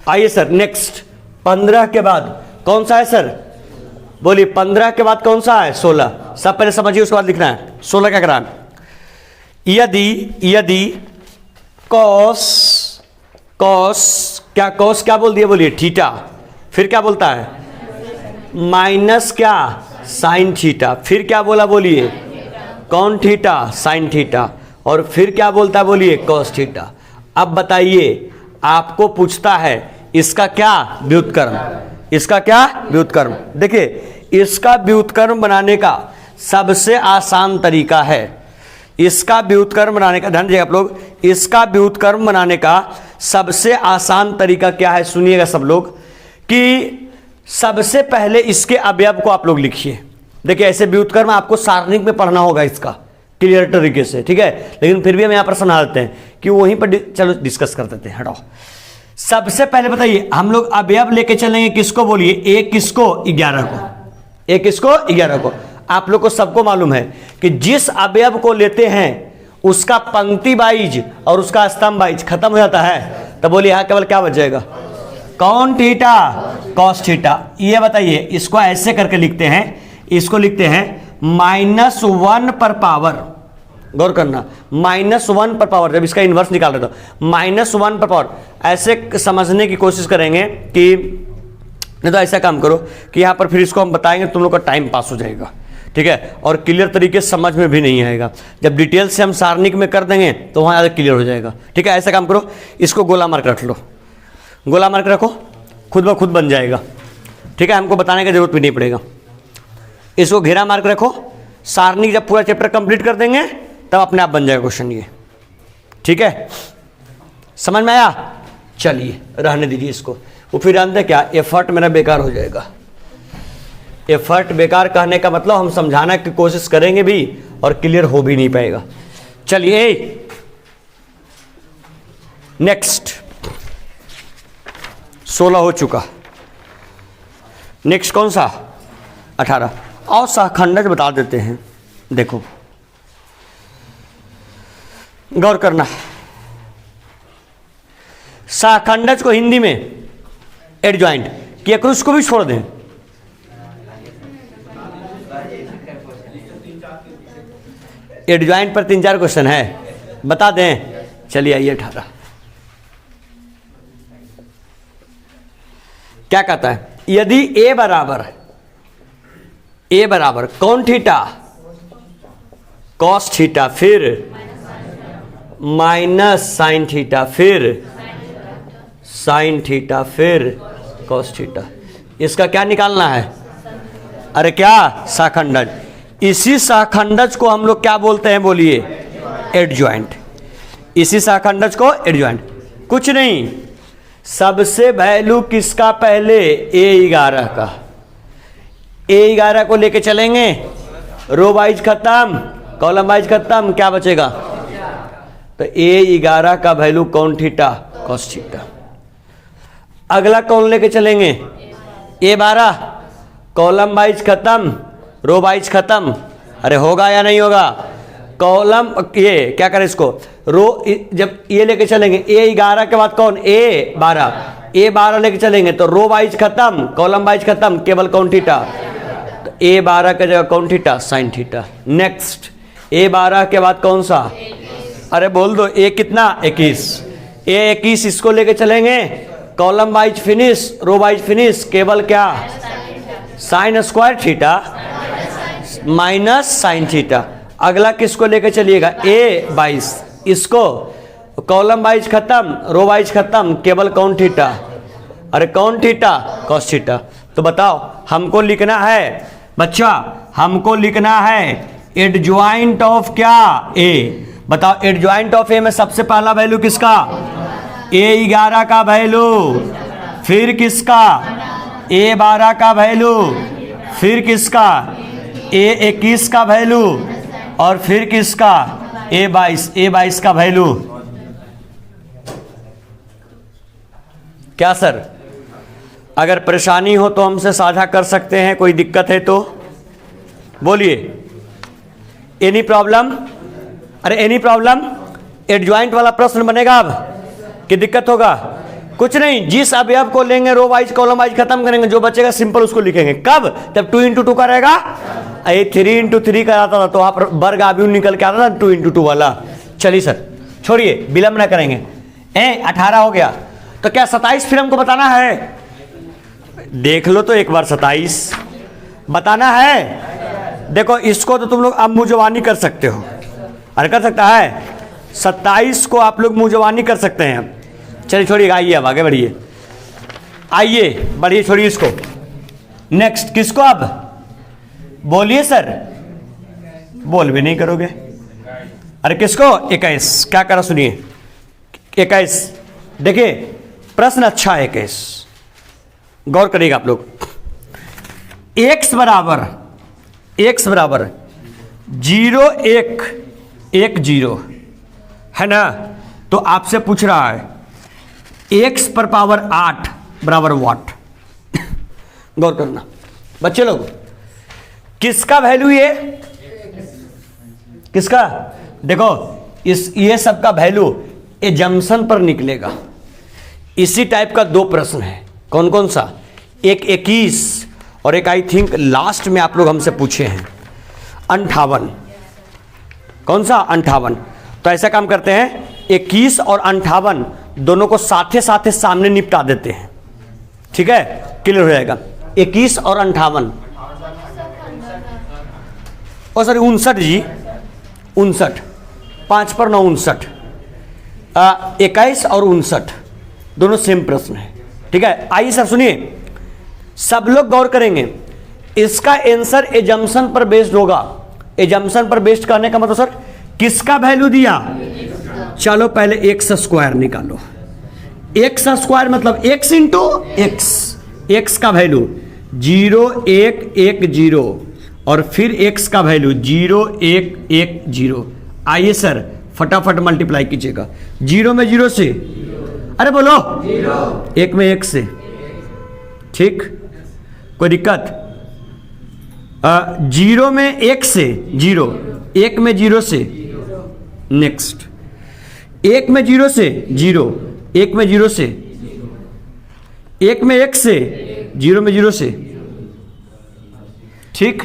आइए सर नेक्स्ट, 15 के बाद कौन सा है सर, बोलिए 15 के बाद कौन सा है, 16। सब पहले समझिए उसके बाद लिखना है 16 क्या कराना, यदि कॉस क्या बोल दिए, बोलिए थीटा, फिर क्या बोलता है माइनस क्या साइन थीटा, फिर क्या बोला बोलिए कौन थीटा, साइन थीटा, और फिर क्या बोलता है बोलिए कॉस थीटा। अब बताइए आपको पूछता है इसका क्या व्युत्क्रम, इसका क्या व्युत्क्रम। देखिए इसका व्युत्क्रम बनाने का सबसे आसान तरीका है, इसका व्युत्क्रम बनाने का, ध्यान दीजिएगा आप लोग, इसका व्युत्क्रम बनाने का सबसे आसान तरीका क्या है, सुनिएगा सब लोग, कि सबसे पहले इसके अवयव को आप लोग लिखिए। देखिए ऐसे व्युत्क्रम आपको सारणिक में पढ़ना होगा इसका क्लियर तरीके से, ठीक है, लेकिन फिर भी हम यहाँ पर समझा देते हैं कि वहीं पर चलो डिस्कस कर देते हैं। हटाओ, सबसे पहले बताइए हम लोग अवयव लेके चलेंगे किसको, बोलिए एक किसको, 11 को, एक किसको 11 को। आप लोग को सबको मालूम है कि जिस अवयव को लेते हैं उसका पंक्ति वाइज और उसका स्तंभ वाइज खत्म हो जाता है, तो बोलिए यहाँ केवल क्या बच जाएगा, कौन थीटा, कॉस थीटा। ये बताइए, इसको ऐसे करके लिखते हैं, इसको लिखते हैं -1 पर पावर, गौर करना, -1 पर पावर, जब इसका इन्वर्स निकाल रहे तो -1 पर पावर, ऐसे समझने की कोशिश करेंगे कि नहीं तो ऐसा काम करो कि यहाँ पर फिर इसको हम बताएंगे, तुम लोग का टाइम पास हो जाएगा, ठीक है, और क्लियर तरीके से समझ में भी नहीं आएगा। जब डिटेल से हम सारणिक में कर देंगे तो वहाँ ज़्यादा क्लियर हो जाएगा, ठीक है। ऐसा काम करो, इसको गोला मार्क रख लो, गोला मार्क रखो, खुद ब खुद बन जाएगा, ठीक है, हमको बताने की जरूरत भी नहीं पड़ेगा। इसको घेरा मार्क रखो, सारणिक जब पूरा चैप्टर कंप्लीट कर देंगे तब अपने आप बन जाएगा क्वेश्चन ये, ठीक है, समझ में आया। चलिए रहने दीजिए इसको, वो फिर अंत क्या, एफर्ट मेरा बेकार हो जाएगा। एफर्ट बेकार कहने का मतलब हम समझाना की कोशिश करेंगे भी और क्लियर हो भी नहीं पाएगा। चलिए नेक्स्ट, 16 हो चुका, नेक्स्ट कौन सा, 18। और सहखंडज बता देते हैं, देखो गौर करना, सहखंडज को हिंदी में एडजॉइंट किया करो, उसको भी छोड़ दें, एडजॉइंट पर 3-4 क्वेश्चन है, बता दें। चलिए आइए 18, क्या कहता है, यदि ए बराबर कौन थीटा, कॉस थीटा, फिर माइनस साइन थीटा, फिर साइन थीटा, फिर कॉस थीटा, इसका क्या निकालना है, अरे क्या, सहखंडज। इसी सहखंडज को हम लोग क्या बोलते हैं, बोलिए, एडजॉइंट। इसी सहखंडज को एडजॉइंट, कुछ नहीं, सबसे वैल्यू किसका पहले, A11 का, A11 को लेके चलेंगे, रो वाइज खत्म, कॉलम वाइज खत्म, क्या बचेगा, तो A11 का वैल्यू कौन थीटा, कॉस थीटा। अगला कौन लेके चलेंगे, A12, कॉलम वाइज खत्म, रो वाइज खत्म, अरे होगा या नहीं होगा, कॉलम, ये क्या करें इसको, रो जब ये लेके चलेंगे, A11 के बाद कौन, A12 लेके चलेंगे तो रो वाइज खत्म, कॉलम वाइज खत्म, केवल कौन थीटा, तो A12 के जगह कौन theta, sine theta. Next, A12 के बाद कौन सा, अरे बोल दो, A कितना, 21, A21, इसको लेके चलेंगे, column wise finish, row wise finish, केवल क्या, sine square theta minus sine theta. अगला किसको लेके चलिएगा, A22, इसको कॉलम वाइज खत्म, रो वाइज खत्म, केवल कौन थीटा, अरे कौन थीटा, कॉस थीटा। तो बताओ हमको लिखना है बच्चा, हमको लिखना है एडजॉइंट ऑफ क्या, A। बताओ एडजॉइंट ऑफ A में सबसे पहला वैल्यू किसका, A11 का वैल्यू, फिर किसका, A12 का वैल्यू, फिर किसका, A21 का वैल्यू, और फिर किसका, A22 का वैल्यू। क्या सर, अगर परेशानी हो तो हमसे साझा कर सकते हैं, कोई दिक्कत है तो बोलिए, एनी प्रॉब्लम, अरे एनी प्रॉब्लम, एडजॉइंट वाला प्रश्न बनेगा अब कि दिक्कत होगा, कुछ नहीं, जिस अवयव को लेंगे रो वाइज कॉलम वाइज खत्म करेंगे, जो बचेगा सिंपल उसको लिखेंगे, कब, जब 2 × 2 का रहेगा, ये 3 × 3 का आता था तो वहाँ पर वर्ग आव्यूह निकल के आता था 2 × 2 वाला। चलिए सर छोड़िए, विलंब ना करेंगे, 18 हो गया, तो क्या 27 फिर हमको बताना है, देख लो तो एक बार 27 बताना है। देखो इसको तो तुम लोग अब मुंहजबानी कर सकते हो, अरे कर सकता है, 27 को आप लोग मुंहजबानी कर सकते हैं। चलिए छोड़िए, आइए अब आगे बढ़िए, आइए बढ़िए, छोड़िए इसको। नेक्स्ट किसको, अब बोलिए सर, बोल भी नहीं करोगे, अरे किसको, 21, क्या करा सुनिए, 21 देखिए प्रश्न अच्छा है, 21 गौर करिएगा आप लोग। x बराबर 0 1 1 0 है ना, तो आपसे पूछ रहा है x पर पावर 8 बराबर वाट। गौर करना बच्चे लोग, किसका वैल्यू, ये किसका, देखो ये सब का वैल्यू एजम्पशन पर निकलेगा। इसी टाइप का 2 प्रश्न है, कौन कौन सा, एक 21 और एक आई थिंक लास्ट में आप लोग हमसे पूछे हैं 58। कौन सा? 58। तो ऐसा काम करते हैं, 21 और 58 दोनों को साथे साथे सामने निपटा देते हैं, ठीक है, क्लियर हो जाएगा। 21 और 58 और सॉरी 59 जी, 59, 5 पर 9 59, 21 और 59 दोनों सेम प्रश्न है, ठीक है। आइए सर सुनिए, सब लोग गौर करेंगे, इसका आंसर एजम्पशन पर बेस्ड होगा। एजम्पशन पर बेस्ड करने का मतलब सर किसका वैल्यू दिया? चलो पहले एक्स स्क्वायर निकालो। एक्स स्क्वायर मतलब एक्स इंटू एक्स, एक्स का वैल्यू 0 1 1 0 और फिर एक्स का वैल्यू 0 1 1 0। आइए सर फटाफट मल्टीप्लाई कीजिएगा। 0 में 0 से, अरे बोलो 1 में 1 से, ठीक, कोई दिक्कत? 0 में 1 से 0, 1 में 0 से, नेक्स्ट 1 में 0 से 0, 1 में 0 से, 1 में 1 से, 0 में 0 से, ठीक।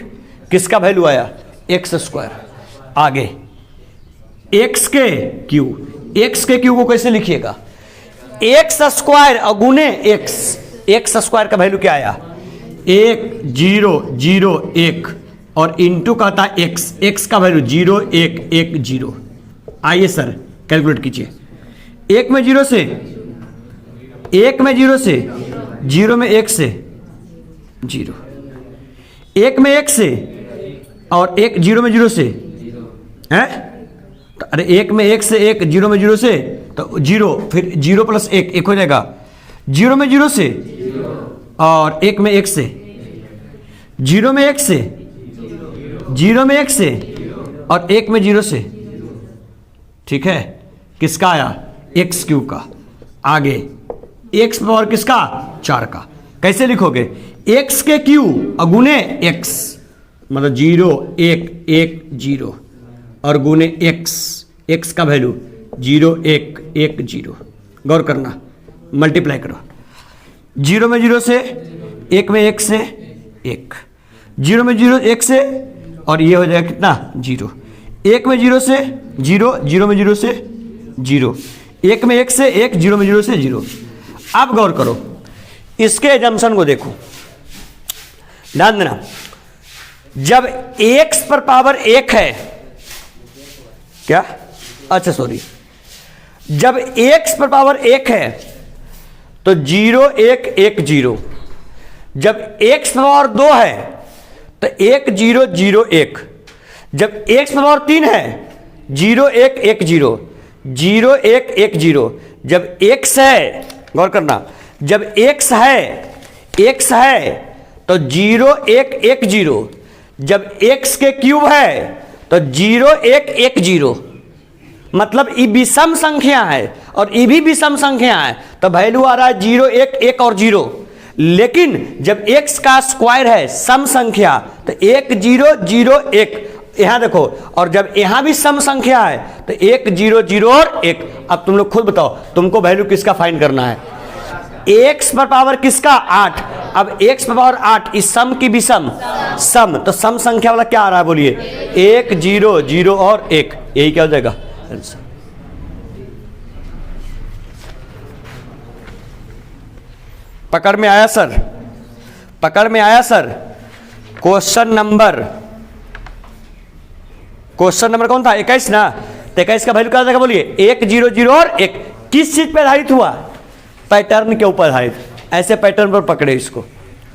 किसका वैल्यू आया? X square. आगे एक्स के क्यू, एक्स के क्यू को कैसे लिखिएगा? एक्स स्क्वायर और गुने एक्स, एक्स स्क्वायर का वैल्यू क्या आया? 1 0 0 1 और इंटू का था एक्स, एक्स का वैल्यू 0 1 1 0। आइए सर कैलकुलेट कीजिए। 1 में 0 से, 1 में 0 से, 0 में 1 से 0, 1 में 1 से और 1 0 में 0 से है, तो अरे 1 में 1 से 1, 0 में 0 से तो 0, फिर 0 प्लस 1 1 हो जाएगा। 0 में 0 से और 1 में 1 से, 0 में 1 से, 0 में 1 से और 1 में 0 से, ठीक है। किसका आया? एक्स क्यू का। आगे एक्स पावर किसका? 4 का। कैसे लिखोगे? एक्स के क्यू गुने एक्स, मतलब 0 1 1 0 और गुने एक्स, एक्स का वैल्यू 0 1 1 0। गौर करना, मल्टीप्लाई करो। 0 में 0 से, 1 में 1 से 1, 0 में 0 1 से और ये हो जाएगा कितना? 0। 1 में 0 से 0, 0 में 0 से 0, 1 में 1 से 1, 0 में 0 से 0। अब गौर करो, इसके एजम्पशन को देखो, ध्यान देना। जब x पर पावर 1 है, क्या? अच्छा सॉरी, जब x पर पावर 1 है तो 0 1 1 0। जब x पर पावर 2 है तो 1 0 0 1। जब x पर पावर 3 है 0 1 1 0, 0 1 1 0। जब x है, गौर करना, जब x है तो 0 1 1 0। जब x के क्यूब है तो 0 1 1 0। मतलब ई विषम संख्या है और ई भी विषम संख्या है, तो वैल्यू आ रहा है 0 1 1 और 0। लेकिन जब x का स्क्वायर है सम संख्या तो 1 0 0 1, यहां देखो, और जब यहां भी सम संख्या है तो 1 0 0 और 1। अब तुम लोग खुद बताओ तुमको वैल्यू किसका फाइंड करना है? x पर पावर किसका? 8। अब x पर पावर 8 इस सम की विषम, सम, तो सम संख्या वाला क्या आ रहा है बोलिए? 1 0 0 और 1। यही क्या हो जाएगा? पकड़ में आया सर? पकड़ में आया सर? क्वेश्चन नंबर कौन था? 21 ना? तो 21 का वैल्यू क्या जाएगा बोलिए? 1 0 0 और 1। किस चीज पे आधारित हुआ? पैटर्न के ऊपर आधारित। ऐसे पैटर्न पर पकड़े इसको,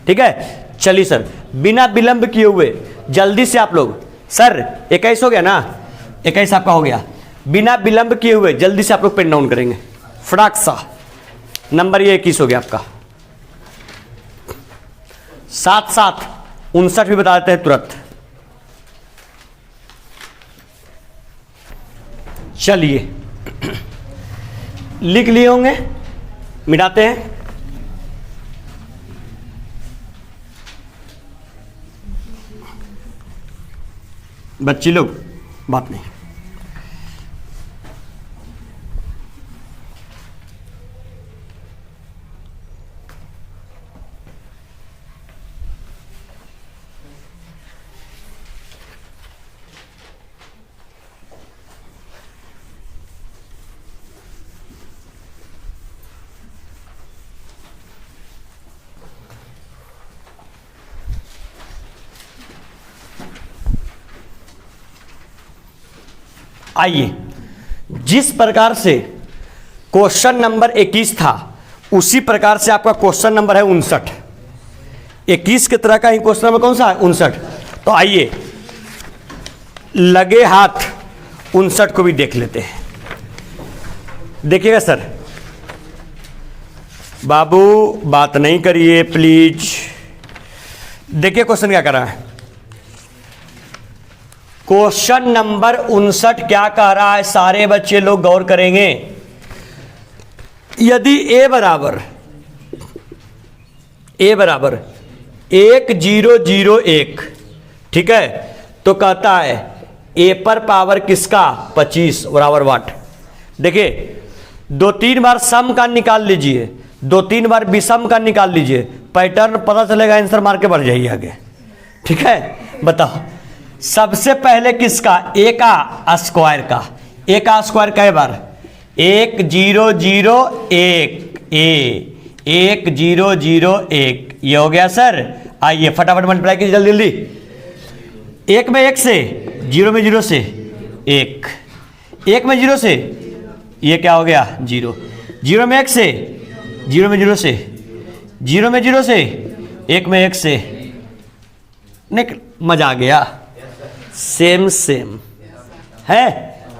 ठीक है। चलिए सर, बिना विलंब किए हुए जल्दी से आप लोग, सर 21 हो गया ना? 21 आपका हो गया। बिना विलंब किए हुए जल्दी से आप लोग पेन डाउन करेंगे फटाक सा। नंबर ये 21 हो गया आपका। साथ साथ 59 भी बता देते हैं तुरंत। चलिए लिख लिए होंगे, मिटाते हैं। बच्ची लोग बात नहीं, आइए, जिस प्रकार से क्वेश्चन नंबर 21 था उसी प्रकार से आपका क्वेश्चन नंबर है 59। 21 की तरह का ही क्वेश्चन नंबर कौन सा है? 59। तो आइए लगे हाथ 59 को भी देख लेते हैं। देखिएगा सर, बाबू बात नहीं करिए प्लीज। देखिए क्वेश्चन क्या कर रहा है। क्वेश्चन नंबर 59 क्या कह रहा है, सारे बच्चे लोग गौर करेंगे। यदि a बराबर 1001, ठीक है, तो कहता है a पर पावर किसका 25 बराबर वाट। देखिए 2-3 बार सम का निकाल लीजिए, 2-3 बार विषम का निकाल लीजिए, पैटर्न पता चलेगा, आंसर मार के बढ़ जाइए आगे। ठीक है, बताओ सबसे पहले किसका? a का स्क्वायर का। a का स्क्वायर कै बार? 1001 1001 ये हो गया सर। आइए फटाफट मल्टीप्लाई कीजिए जल्दी जल्दी। 1 में 1 से, 0 में 0 से 1, 1 में 0 से ये क्या हो गया 0, 0 में 1 से, 0 में 0 से, 0 में 0 से 1 में 1 से, नहीं मजा आ गया। सेम है।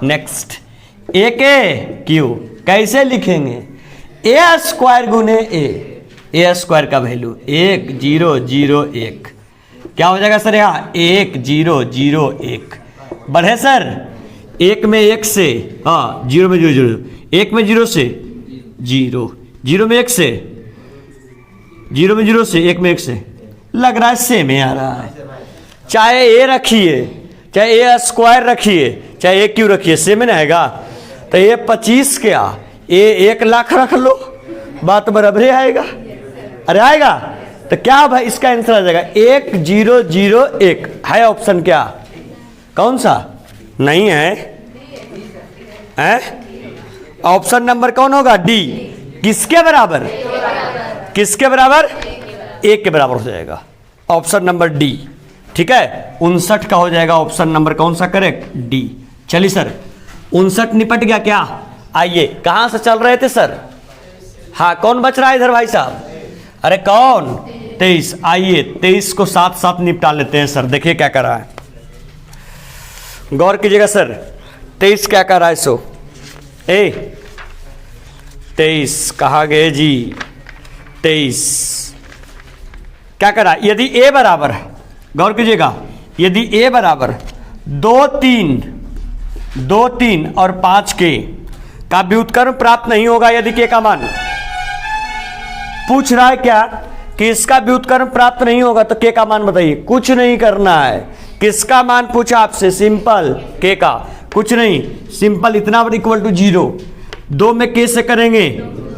नेक्स्ट a के क्यू कैसे लिखेंगे? a स्क्वायर गुने a स्क्वायर का वैल्यू 1001 क्या हो जाएगा सर? यहाँ 1001 बढ़े सर। 1 में 1 से, हाँ 0 में 0, 1 में 0 से 0, 0 में 1 से, 0 में 0 से 1 में 1 से, लग रहा है सेम ही आ रहा है। चाहे a रखिए, चाहे a स्क्वायर रखिए, चाहे a क्यू रखिए, सेम ही आएगा। तो ये 25 क्या, ये 1 लाख रख लो, बात बराबर आएगा। अरे आएगा तो क्या भाई इसका आंसर आ जाएगा 1001 है। ऑप्शन क्या कौन सा? नहीं है, ऑप्शन नंबर कौन होगा? डी। किसके बराबर? किसके बराबर? 1 के बराबर हो जाएगा ऑप्शन नंबर डी। ठीक है, 59 का हो जाएगा ऑप्शन नंबर कौन सा करेक्ट? डी। चलिए सर 59 निपट गया क्या? आइए कहां से चल रहे थे सर? हाँ कौन बच रहा है इधर भाई साहब? अरे कौन? 23। आइए 23 को साथ साथ निपटा लेते हैं सर। देखिए क्या कर रहा है, गौर कीजिएगा सर। 23 क्या कर रहा है? 23 कहाँ गए जी? 23 क्या कर रहा है? यदि a बराबर, गौर कीजिएगा, यदि a बराबर 2, 3 और 5 के का व्युत्क्रम प्राप्त नहीं होगा यदि के का मान, पूछ रहा है क्या कि इसका व्युत्क्रम प्राप्त नहीं होगा तो के का मान बताइए। कुछ नहीं करना है। किसका मान पूछा आपसे? सिंपल के का, कुछ नहीं, सिंपल इतना इक्वल टू 0। 2 में के से करेंगे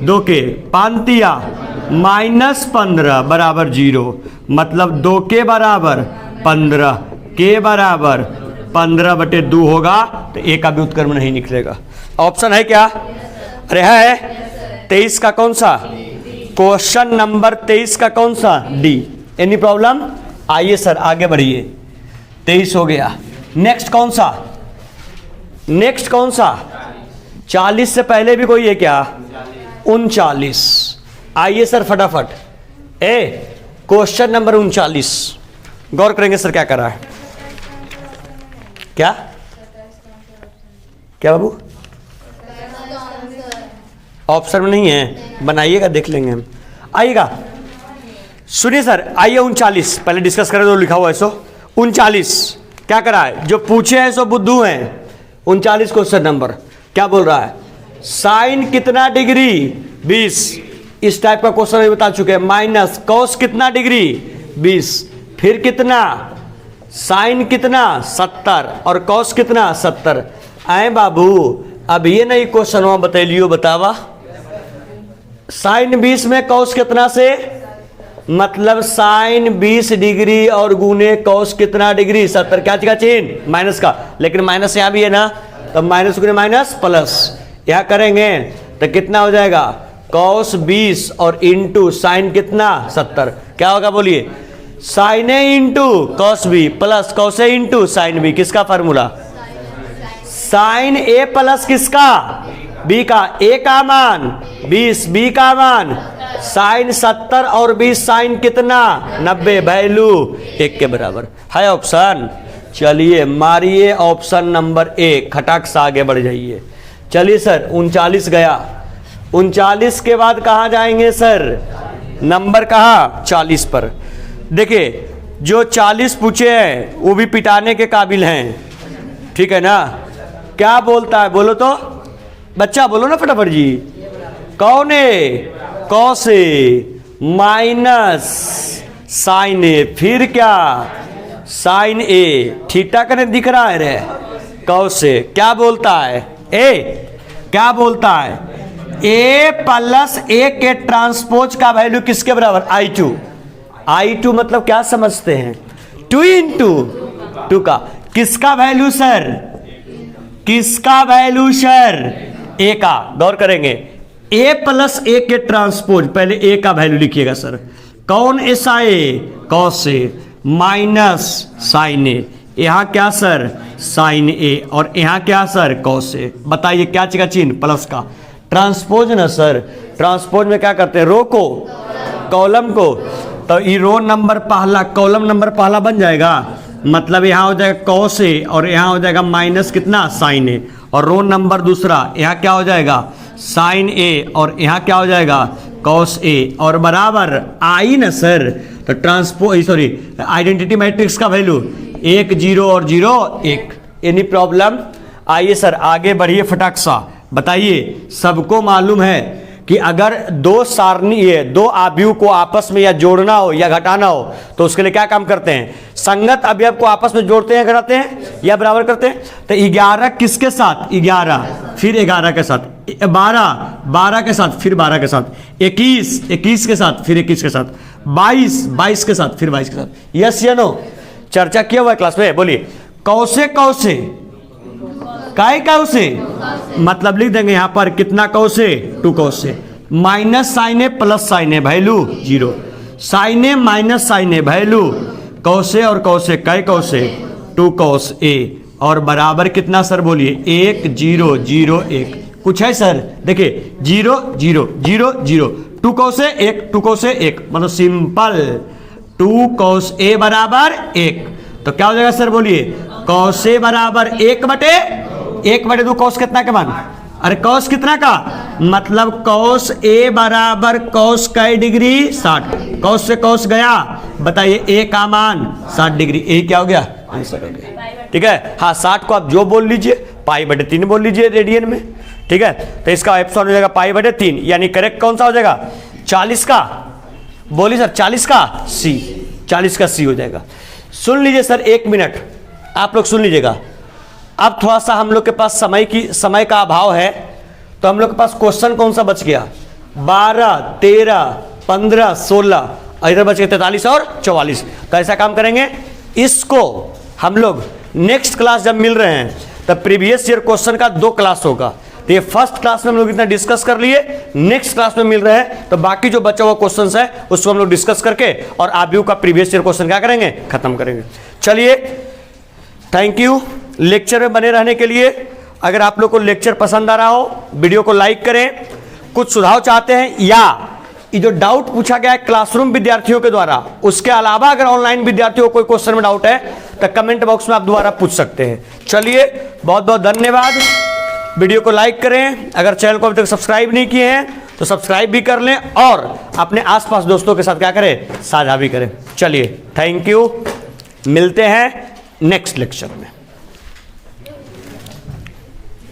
2 के, 5 तिया -15 बराबर 0, मतलब 2 के बराबर 15, के बराबर 15/2 होगा तो ए का व्युत्क्रम नहीं निकलेगा। ऑप्शन है क्या? अरे है 23 का कौन सा? क्वेश्चन नंबर 23 का कौन सा? डी। Any problem? आइए सर आगे बढ़िए। 23 हो गया। नेक्स्ट कौन सा? नेक्स्ट कौन सा? 40 से पहले भी कोई है क्या? 39। आइए सर फटाफट क्वेश्चन नंबर 39 गौर करेंगे सर क्या कर रहा है। क्या क्या बाबू? ऑप्शन में नहीं है, बनाइएगा देख लेंगे हम। आइएगा सुनिए सर। आइए 39 पहले डिस्कस करें। तो लिखा हुआ है 39 क्या करा है? जो पूछे हैं सो बुद्धू हैं। 39 क्वेश्चन नंबर क्या बोल रहा है? साइन कितना डिग्री 20, इस टाइप का क्वेश्चन अभी बता चुके हैं। माइनस कॉस कितना डिग्री 20, फिर कितना साइन कितना 70 और कॉस कितना 70। आए बाबू अब ये नहीं क्वेश्चन बतैलियो बतावा। साइन 20 में कॉस कितना से, मतलब साइन 20 डिग्री और गुने कॉस कितना डिग्री 70। क्या का चिन्ह? माइनस का, लेकिन माइनस यहाँ भी है ना, तो माइनस गुने माइनस प्लस यहाँ करेंगे तो कितना हो जाएगा? कॉस 20 और इंटू साइन कितना 70। क्या होगा बोलिए? Sine A into cos B plus cos A into sine B. किसका फार्मूला? साइन ए प्लस किसका, बी का, ए का मान 20, बी का मान साइन 70 और 20 साइन कितना 90, वैल्यू 1 के बराबर है ऑप्शन। चलिए मारिए ऑप्शन नंबर 1, खटाक से आगे बढ़ जाइए। चलिए सर 39 गया, 39 के बाद कहाँ जाएंगे सर, नंबर कहाँ 40 पर। देखिए जो 40 पूछे हैं वो भी पिटाने के काबिल हैं, ठीक है ना। क्या बोलता है बोलो तो, बच्चा बोलो ना फटाफट जी। कौन है, कॉस ए माइनस साइन ए, फिर क्या साइन ए, थीटा का नहीं दिख रहा है रे, कॉस ए। क्या बोलता है ए, क्या बोलता है, ए प्लस ए के ट्रांसपोज का वैल्यू किसके बराबर, I2। I2 मतलब क्या समझते हैं, 2 इंटू 2 का, किसका वैल्यू सर, किसका वैल्यू सर, ए का। गौर करेंगे ए प्लस ए के ट्रांसपोज, पहले ए का वैल्यू लिखिएगा सर, कौन ऐसा ए, कॉस ए माइनस साइन ए, यहाँ क्या सर साइन ए, और यहाँ क्या सर कॉस ए। बताइए क्या चीज का चिन्ह, प्लस का, ट्रांसपोज ना सर, ट्रांसपोज में क्या करते हैं, रो को कॉलम को, तो ये रो नंबर पहला कॉलम नंबर पहला बन जाएगा, मतलब यहाँ हो जाएगा कॉस ए और यहाँ हो जाएगा माइनस कितना साइन ए, और रो नंबर दूसरा यहाँ क्या हो जाएगा साइन ए और यहाँ क्या हो जाएगा कॉस ए, और बराबर आई ना सर, तो ट्रांसपोज सॉरी आइडेंटिटी मैट्रिक्स का वैल्यू 1 0 और 0 1। एनी प्रॉब्लम, आइए सर आगे बढ़िए फटाक सा। बताइए सबको मालूम है कि अगर दो सारणी है, दो अवयव को आपस में या जोड़ना हो या घटाना हो तो उसके लिए क्या काम करते हैं, संगत अवयव को आपस में जोड़ते हैं, घटाते हैं या बराबर करते हैं। तो 11 किसके साथ, 11 फिर 11 के साथ, 12 के साथ फिर 12 के साथ, 21 के साथ फिर 21 के साथ, 22 के साथ फिर 22 के साथ। यस या नो, चर्चा किया हुआ है क्लास में, बोलिए। कौसे कौसे, काय कौसे, मतलब लिख देंगे यहां पर कितना कौसे, 2 कौसे, minus sign A plus sign A value 0, sign A minus sign A value कौसे और कौसे, काय कौसे 2 कौस ए, और बराबर कितना सर बोलिए 1 0 0 1। कुछ है सर, देखिए 0 0 0 0, 2 कौसे 1 2 कौसे 1, मतलब सिंपल 2 कौस ए बराबर 1। तो क्या हो जाएगा सर बोलिए, कौस ए बराबर 1/2 कौस कितना के मान, अरे कौस कितना का, मतलब कौस ए बराबर कौस का डिग्री 60, कौस से कौस गया, बताइए ए का मान 60 डिग्री, ए क्या हो गया आंसर हो गया। ठीक है, हाँ 60 को आप जो बोल लीजिए π/3 बोल लीजिए रेडियन में, ठीक है। तो इसका एप्सिलॉन हो जाएगा π/3, यानी करेक्ट कौन सा हो जाएगा 40 का, बोलिए सर 40 का सी, 40 का सी हो जाएगा। सुन लीजिए सर 1 मिनट आप लोग सुन लीजिएगा। अब थोड़ा सा हम लोग के पास समय का अभाव है, तो हम लोग के पास क्वेश्चन कौन सा बच गया, 12 13 15 16, इधर बच गए 43 और 44। तो ऐसा काम करेंगे, इसको हम लोग नेक्स्ट क्लास जब मिल रहे हैं तब प्रीवियस ईयर क्वेश्चन का 2 क्लास होगा। तो ये फर्स्ट क्लास में हम लोग इतना डिस्कस कर लिए, नेक्स्ट क्लास में मिल रहे हैं तो बाकी जो बचा हुआ क्वेश्चन है उसको हम लोग डिस्कस करके और आबीयू का प्रीवियस ईयर क्वेश्चन क्या करेंगे, खत्म करेंगे। चलिए थैंक यू लेक्चर में बने रहने के लिए। अगर आप लोग को लेक्चर पसंद आ रहा हो वीडियो को लाइक करें, कुछ सुझाव चाहते हैं या ये जो डाउट पूछा गया है क्लासरूम विद्यार्थियों के द्वारा, उसके अलावा अगर ऑनलाइन विद्यार्थियों को कोई क्वेश्चन में डाउट है तो कमेंट बॉक्स में आप दोबारा पूछ सकते हैं। चलिए बहुत बहुत धन्यवाद, वीडियो को लाइक करें, अगर चैनल को अभी तक सब्सक्राइब नहीं किए हैं तो सब्सक्राइब भी कर लें और अपने आसपास दोस्तों के साथ क्या करें, साझा भी करें। चलिए थैंक यू, मिलते हैं नेक्स्ट लेक्चर में।